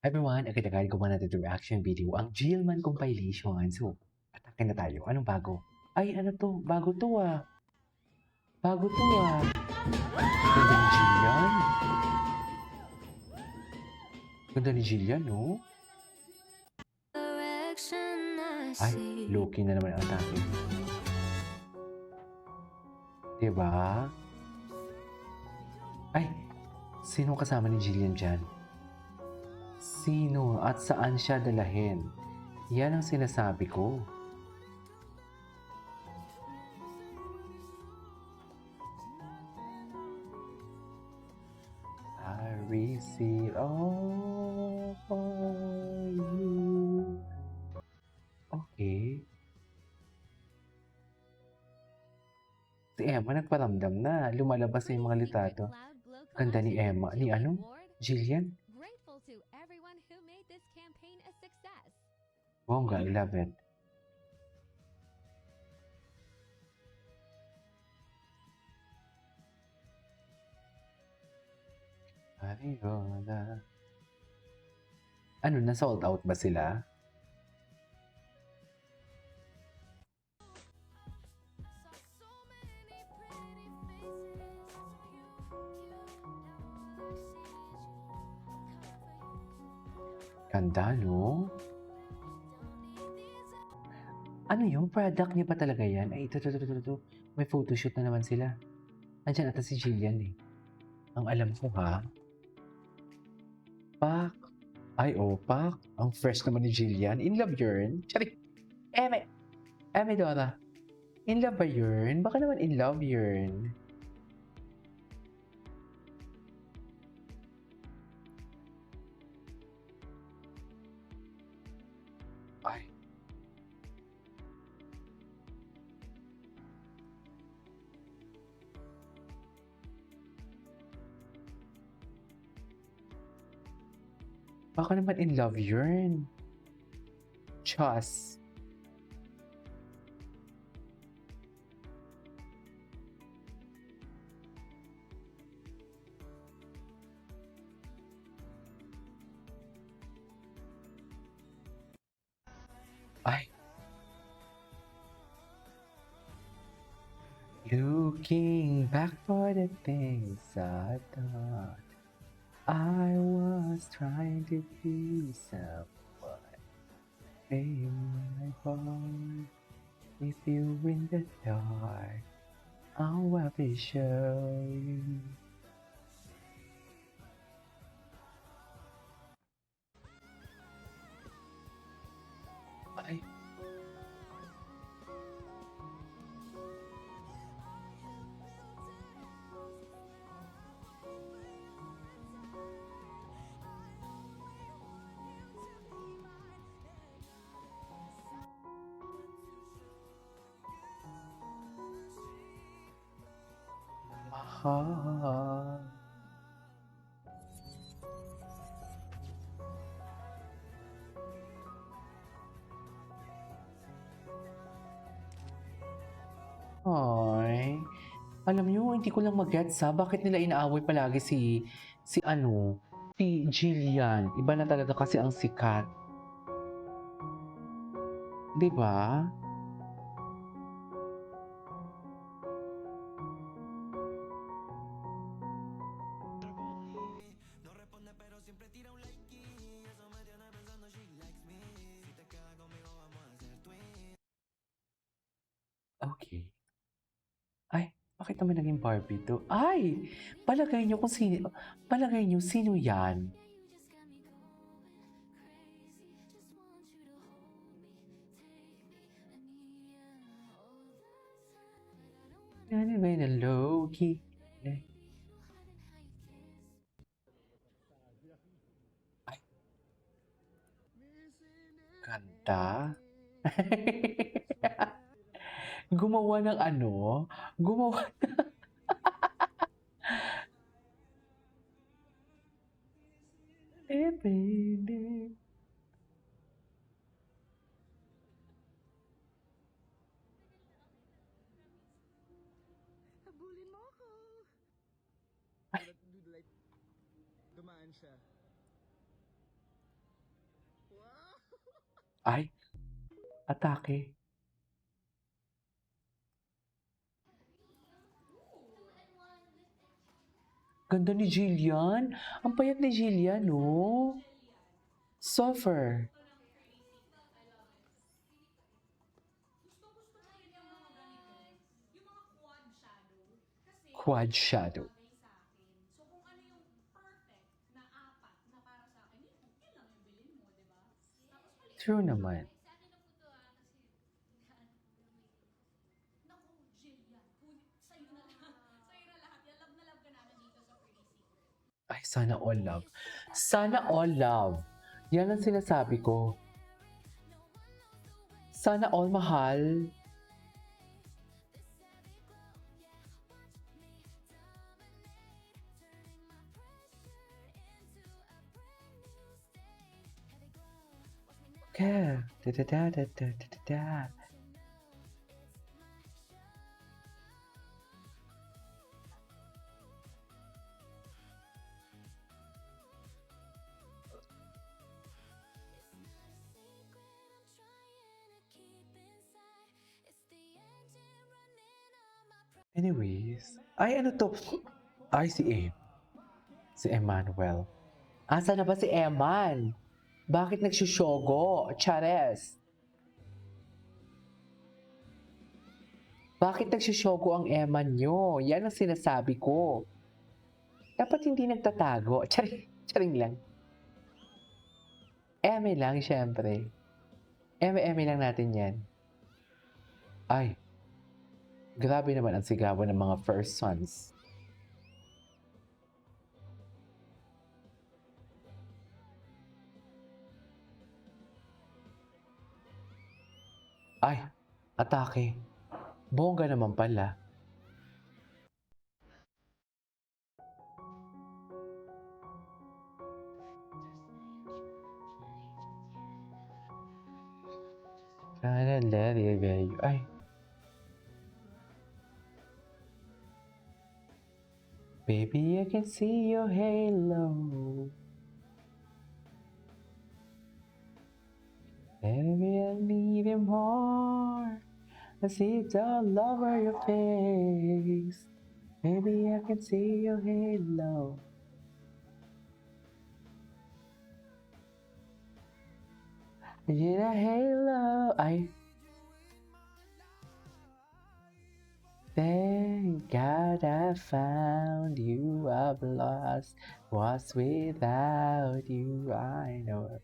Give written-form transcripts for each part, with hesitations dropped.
Everyone, agad-agad gumawa natin ito reaction video, ang Gilman compilation. So, atake na tayo. Anong bago? Ay, ano to? Bago to ah. Bago to ah. Ganda ni Jillian. Ganda ni Jillian, no? Ay, Loki na naman ang atake. Diba? Ay, sino kasama ni Jillian dyan? Sino at saan siya dalahin? Yan ang sinasabi ko. I receive all for you. Okay. Si Emma nagparamdam na. Lumalabas na yung mga litrato. Ganda ni Emma. Ni ano? Jillian? Bongga, I love it. Marigola. Ano, na-sold out ba sila? Ganda, no? Ano yung product niya pa talaga yan? Ay, ito. May photoshoot na naman sila. Andiyan ata si Jillian eh. Ang alam ko ha. Pak. Ay, Pak. Ang fresh naman ni Jillian. In love yun. Charik. Eme Dora. In love ba yun? Baka naman in love yun. Ay. Baka naman in love yun. Chas. Ay. Looking back for the things I thought I was trying to be someone in my heart. If you're in the dark, I'll be show you. Ay. Mahal. Ay, alam niyo, hindi ko lang mag-gets bakit nila inaaway palagi si Jillian. Iba na talaga kasi ang sikat. 'Di ba? Okay. Ay, bakit naman naging Barbie 'to? Ay! Palagay niyo sino 'yan? Ano ba yun, low-key? Ay, ganda. Gumawa ng ano, gumawa baby. Habulin mo ako. Like, dumaan siya. Ay, atake. Ganda ni Jillian. Ang payat ni Jillian, no? Suffer. Quad shadow. True naman. Ay, sana all love. Sana all love. Yan ang sinasabi ko. Sana all mahal. Okay. Da da da da da da da. Anyways. Ay, ano to? Ay, si Em. Si Emmanuel. Asa na ba si Eman? Bakit nagsusyogo? Chares. Bakit nagsusyogo ang Eman nyo? Yan ang sinasabi ko. Dapat hindi nagtatago. Charing lang. Eme lang, syempre. Eme lang natin yan. Ay, grabe naman ang sigawan ng mga first sons. Ay, atake. Bongga naman pala. Sana let it go. Ay. Baby, I can see your halo. Baby, I need it more. I see it all over your face. Baby, I can see your halo. Yeah, halo. Ay. Thank God I found you. I've lost what's without you. I know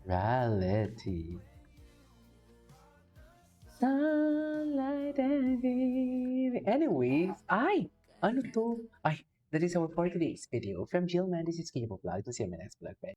reality. Sunlight and baby. Anyways, ay, ano to? Ay, that is our for today's video. From Jill Mendes, it's K-pop Vlog. To see you in my next vlog. Bye.